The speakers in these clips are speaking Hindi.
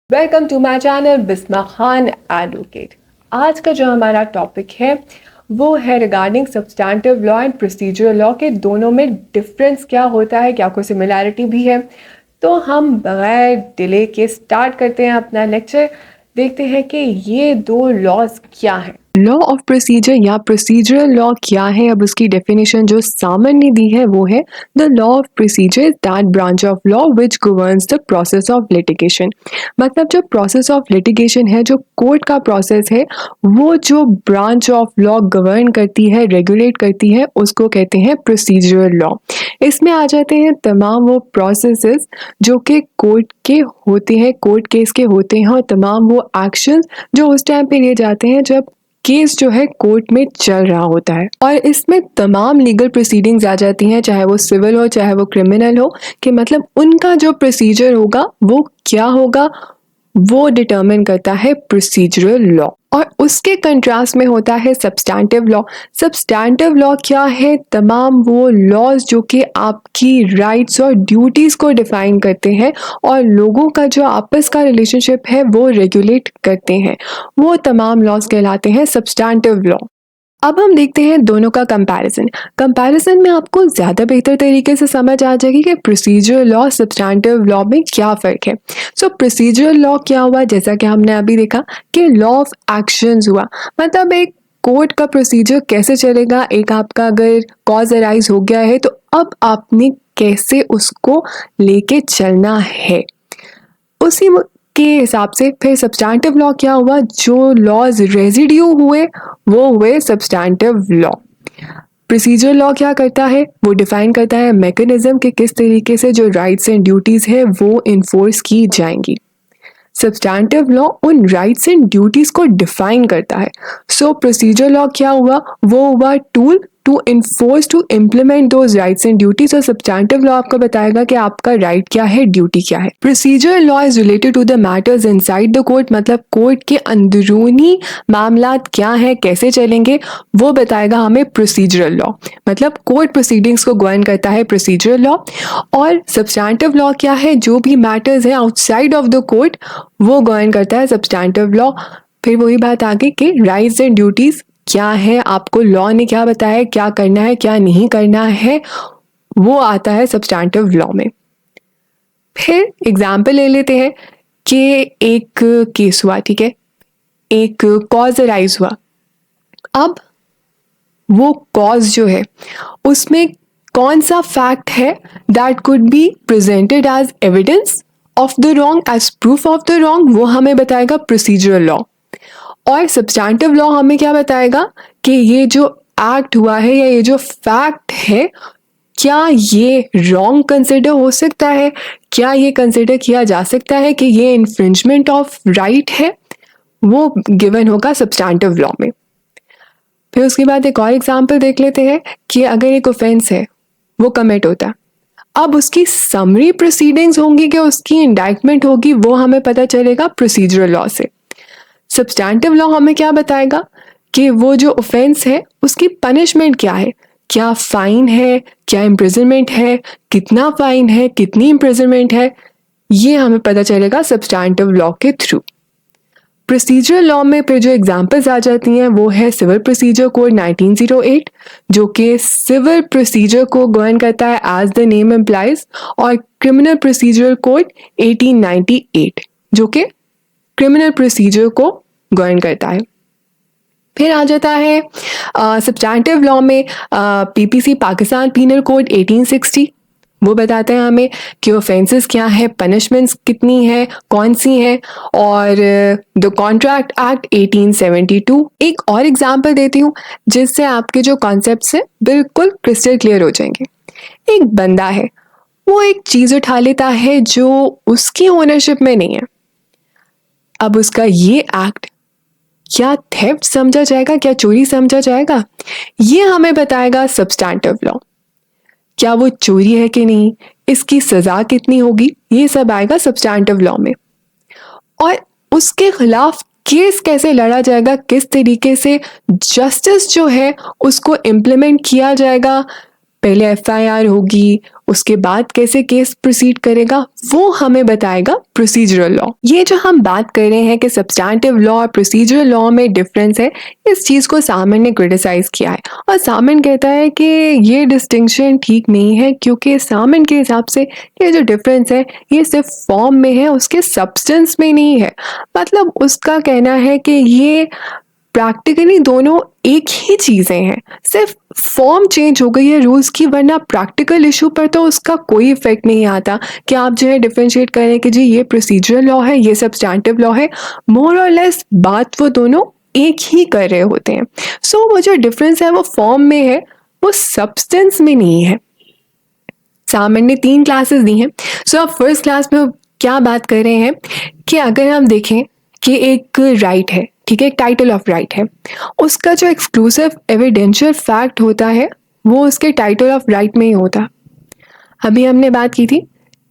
Welcome to my channel Bisma Khan advocate. आज का जो हमारा टॉपिक है वो है regarding substantive law and procedural law के दोनों में डिफरेंस क्या होता है, क्या कोई सिमिलैरिटी भी है। तो हम बगैर डिले के स्टार्ट करते हैं अपना लेक्चर। देखते हैं कि ये दो लॉज क्या हैं। लॉ ऑफ प्रोसीजर या प्रोसीजरल लॉ क्या है। अब उसकी डेफिनेशन जो सामान्य दी है वो है the law of procedure that branch of law which governs the process of litigation. मतलब जो प्रोसेस ऑफ लिटिगेशन है, जो कोर्ट का प्रोसेस है, वो जो ब्रांच ऑफ लॉ गवर्न करती है, रेगुलेट करती है, उसको कहते हैं प्रोसीजरल लॉ। इसमें आ जाते हैं तमाम वो प्रोसेसेस जो कि कोर्ट के होते हैं, कोर्ट केस के होते हैं, और तमाम वो एक्शंस जो उस टाइम पे लिए जाते हैं जब केस जो है कोर्ट में चल रहा होता है। और इसमें तमाम लीगल प्रोसीडिंग्स आ जाती हैं, चाहे वो सिविल हो चाहे वो क्रिमिनल हो, कि मतलब उनका जो प्रोसीजर होगा वो क्या होगा, वो डिटरमिन करता है प्रोसीजरल लॉ। और उसके कंट्रास्ट में होता है सब्सटैंटिव लॉ। सब्सटैंटिव लॉ क्या है? तमाम वो लॉज जो कि आपकी राइट्स और ड्यूटीज को डिफाइन करते हैं और लोगों का जो आपस का रिलेशनशिप है वो रेगुलेट करते हैं, वो तमाम लॉज कहलाते हैं सब्सटैंटिव लॉ। अब हम देखते हैं दोनों का कंपैरिजन में आपको ज़्यादा बेहतर तरीके से समझ आ जाएगी कि प्रोसीजरल लॉ सब्सटैंटिव लॉ में क्या फ़र्क है। सो प्रोसीजरल लॉ क्या हुआ, जैसा कि हमने अभी देखा कि लॉ ऑफ एक्शंस हुआ। मतलब एक कोर्ट का प्रोसीजर कैसे चलेगा, एक आपका अगर कॉज अराइज हो गया है तो अब आपने कैसे उसको लेके चलना है, उसी के हिसाब से फिर सब्सटैंटिव लॉ क्या हुआ, जो लॉज रेजिड्यू हुए वो हुए सब्सटैंटिव लॉ। प्रोसीजर लॉ क्या करता है, वो डिफाइन करता है मैकेनिज्म के किस तरीके से जो राइट्स एंड ड्यूटीज है वो इन्फोर्स की जाएंगी। सब्सटैंटिव लॉ उन राइट्स एंड ड्यूटीज को डिफाइन करता है। सो प्रोसीजर लॉ क्या हुआ, वो हुआ tool to enforce to implement those rights and duties. और सब्सटैंटिव लॉ आपको बताएगा कि आपका राइट क्या है, ड्यूटी क्या है। Procedure law is related to the matters inside the court. मतलब कोर्ट के अंदरूनी मामलात क्या है, कैसे चलेंगे, वो बताएगा हमें प्रोसीजरल लॉ। मतलब कोर्ट प्रोसीडिंग्स को गवर्न करता है प्रोसीजरल लॉ। और सब्सटैंटिव लॉ क्या है, जो भी मैटर्स हैं आउटसाइड ऑफ द कोर्ट वो गवर्न करता है सब्सटैंटिव लॉ। फिर वही बात आगे कि राइट्स एंड ड्यूटीज क्या है, आपको लॉ ने क्या बताया, क्या करना है क्या नहीं करना है, वो आता है सब्सटैंटिव लॉ में। फिर एग्जाम्पल ले लेते हैं कि एक केस हुआ, ठीक है, एक कॉज अराइज हुआ। अब वो कॉज जो है उसमें कौन सा फैक्ट है that could be presented as evidence of the wrong, as proof of the wrong, वो हमें बताएगा प्रोसीजरल लॉ। और सब्सटैंटिव लॉ हमें क्या बताएगा कि ये जो एक्ट हुआ है या ये जो फैक्ट है, क्या ये रॉन्ग कंसिडर हो सकता है, क्या ये कंसिडर किया जा सकता है कि ये इन्फ्रिंजमेंट ऑफ राइट है, वो गिवन होगा सब्सटैंटिव लॉ में। फिर उसके बाद एक और एग्जाम्पल देख लेते हैं कि अगर एक ऑफेंस है वो कमिट होता, अब उसकी समरी प्रोसीडिंग्स होंगी कि उसकी इंडाइटमेंट होगी, वो हमें पता चलेगा प्रोसीजरल लॉ से। सब्सटैंटिव लॉ हमें क्या बताएगा कि वो जो ऑफेंस है उसकी पनिशमेंट क्या है, क्या फाइन है, क्या इम्प्रिजनमेंट है, कितना फाइन है, कितनी इम्प्रिजनमेंट है, ये हमें पता चलेगा सब्सटैंटिव लॉ के थ्रू। प्रोसीजरल लॉ में फिर जो एग्जांपल्स आ जाती हैं वो है सिविल प्रोसीजर कोड 1908, जो कि सिविल प्रोसीजर को गवर्न करता है एज द नेम इम्प्लाइज, और क्रिमिनल प्रोसीजर कोड 1898 जो कि क्रिमिनल प्रोसीजर को गवर्न करता है। फिर आ जाता है सब्सटैंटिव लॉ में पीपीसी पाकिस्तान पीनल कोड 1860, वो बताते हैं हमें कि ऑफेंसेस क्या है, पनिशमेंट्स कितनी है, कौन सी हैं, और द कॉन्ट्रैक्ट एक्ट 1872। एक और एग्जांपल देती हूँ जिससे आपके जो कॉन्सेप्ट्स हैं बिल्कुल क्रिस्टल क्लियर हो जाएंगे। एक बंदा है, वो एक चीज़ उठा लेता है जो उसकी ओनरशिप में नहीं है। अब उसका ये एक्ट क्या थेफ्ट समझा जाएगा, क्या चोरी समझा जाएगा, ये हमें बताएगा सब्सटैंटिव लॉ। क्या वो चोरी है कि नहीं, इसकी सजा कितनी होगी, ये सब आएगा सब्सटैंटिव लॉ में। और उसके खिलाफ केस कैसे लड़ा जाएगा, किस तरीके से जस्टिस जो है उसको इम्प्लीमेंट किया जाएगा, पहले एफआईआर होगी, उसके बाद कैसे केस प्रोसीड करेगा, वो हमें बताएगा प्रोसीजरल लॉ। ये जो हम बात कर रहे हैं कि सब्सटैंटिव लॉ और प्रोसीजरल लॉ में डिफरेंस है, इस चीज़ को सामन ने क्रिटिसाइज किया है और सामन कहता है कि ये डिस्टिंक्शन ठीक नहीं है, क्योंकि सामन के हिसाब से ये जो डिफरेंस है ये सिर्फ फॉर्म में है, उसके सब्सटेंस में नहीं है। मतलब उसका कहना है कि ये प्रैक्टिकली दोनों एक ही चीज़ें हैं, सिर्फ फॉर्म चेंज हो गई है रूल्स की, वरना प्रैक्टिकल इशू पर तो उसका कोई इफेक्ट नहीं आता कि आप जो है डिफरेंशिएट करें कि जी ये प्रोसीजरल लॉ है, ये सब्सटैंटिव लॉ है। मोर और लेस बात वो दोनों एक ही कर रहे होते हैं। सो वो जो डिफरेंस है वो फॉर्म में है, वो सब्सटेंस में नहीं है। सामन ने 3 क्लासेस दी हैं। सो अब फर्स्ट क्लास में क्या बात कर रहे हैं कि अगर हम देखें कि एक राइट है, ठीक है, एक टाइटल ऑफ राइट है, उसका जो एक्सक्लूसिव एविडेंशियल फैक्ट होता है वो उसके टाइटल ऑफ राइट में ही होता। अभी हमने बात की थी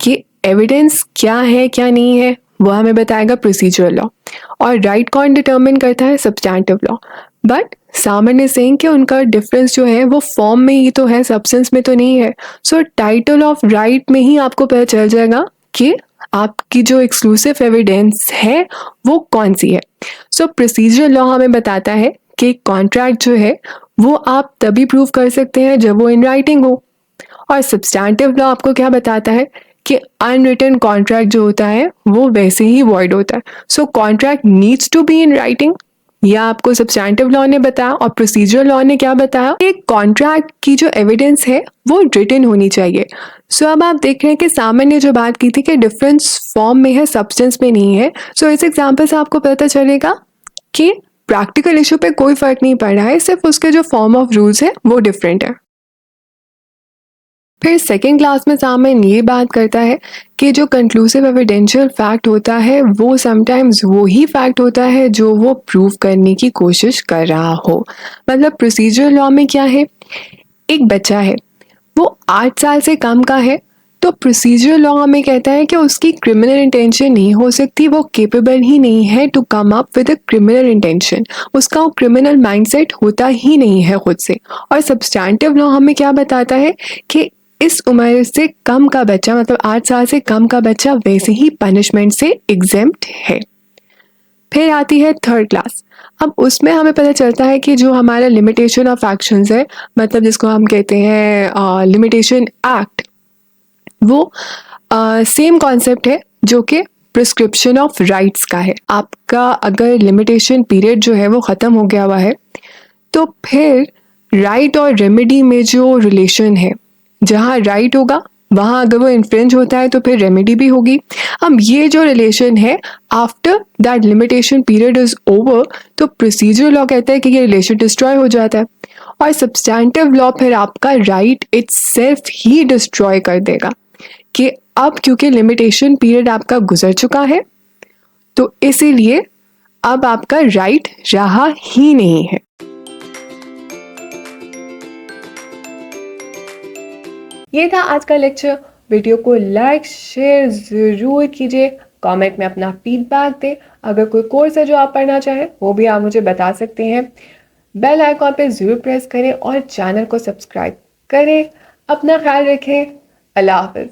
कि एविडेंस क्या है क्या नहीं है वो हमें बताएगा प्रोसीजरल लॉ, और राइट कौन डिटर्मिन करता है, substantive law. But Salmond is saying कि उनका डिफरेंस जो है वो फॉर्म में ही तो है, सब्सटेंस में तो नहीं है। सो टाइटल ऑफ राइट में ही आपको पता चल जाएगा कि आपकी जो एक्सक्लूसिव एविडेंस है वो कौन सी है। सो प्रोसीजरल लॉ हमें बताता है कि कॉन्ट्रैक्ट जो है वो आप तभी प्रूव कर सकते हैं जब वो इन राइटिंग हो, और सब्सटैंटिव लॉ आपको क्या बताता है कि अनरिटन कॉन्ट्रैक्ट जो होता है वो वैसे ही वॉइड होता है। So contract needs to be in writing, यह आपको सब्सटैंटिव लॉ ने बताया, और प्रोसीजरल लॉ ने क्या बताया कि कॉन्ट्रैक्ट की जो एविडेंस है वो रिटन होनी चाहिए। सो अब आप देख रहे हैं कि सामन ने जो बात की थी कि डिफरेंस फॉर्म में है, सब्सटेंस में नहीं है। सो इस एग्जाम्पल से आपको पता चलेगा कि प्रैक्टिकल इशू पे कोई फर्क नहीं पड़ रहा है, सिर्फ उसके जो फॉर्म ऑफ रूल्स है वो डिफरेंट है। फिर सेकेंड क्लास में सामन ये बात करता है कि जो कंक्लूसिव एविडेंशियल फैक्ट होता है वो समटाइम्स वो ही फैक्ट होता है जो वो प्रूव करने की कोशिश कर रहा हो। मतलब प्रोसीजरल लॉ में क्या है, एक बच्चा है वो 8 साल से कम का है, तो प्रोसीजरल लॉ हमें कहता है कि उसकी क्रिमिनल इंटेंशन नहीं हो सकती, वो केपेबल ही नहीं है to come up with a criminal intention, उसका वो क्रिमिनल माइंडसेट होता ही नहीं है खुद से। और सब्सटैंटिव लॉ हमें क्या बताता है कि इस उम्र से कम का बच्चा, मतलब 8 साल से कम का बच्चा वैसे ही पनिशमेंट से एग्जेम्प्ट है। फिर आती है थर्ड क्लास। अब उसमें हमें पता चलता है कि जो हमारा लिमिटेशन ऑफ एक्शंस है, मतलब जिसको हम कहते हैं लिमिटेशन एक्ट, वो सेम कॉन्सेप्ट है जो कि प्रिस्क्रिप्शन ऑफ राइट्स का है। आपका अगर लिमिटेशन पीरियड जो है वो ख़त्म हो गया हुआ है, तो फिर राइट और रेमेडी में जो रिलेशन है, जहाँ राइट होगा वहाँ अगर वो इन्फ्रिंज होता है तो फिर रेमेडी भी होगी। अब ये जो रिलेशन है after that limitation period is over, तो प्रोसीजरल लॉ कहता है कि ये रिलेशन डिस्ट्रॉय हो जाता है, और सब्सटैंटिव लॉ फिर आपका राइट इटसेल्फ ही डिस्ट्रॉय कर देगा कि अब क्योंकि लिमिटेशन पीरियड आपका गुजर चुका है तो इसीलिए अब आपका राइट रहा ही नहीं है। ये था आज का लेक्चर। वीडियो को लाइक शेयर ज़रूर कीजिए, कमेंट में अपना फीडबैक दें। अगर कोई कोर्स है जो आप पढ़ना चाहें वो भी आप मुझे बता सकते हैं। बेल आइकॉन पे ज़रूर प्रेस करें और चैनल को सब्सक्राइब करें। अपना ख्याल रखें। अल्लाह हाफ़िज़।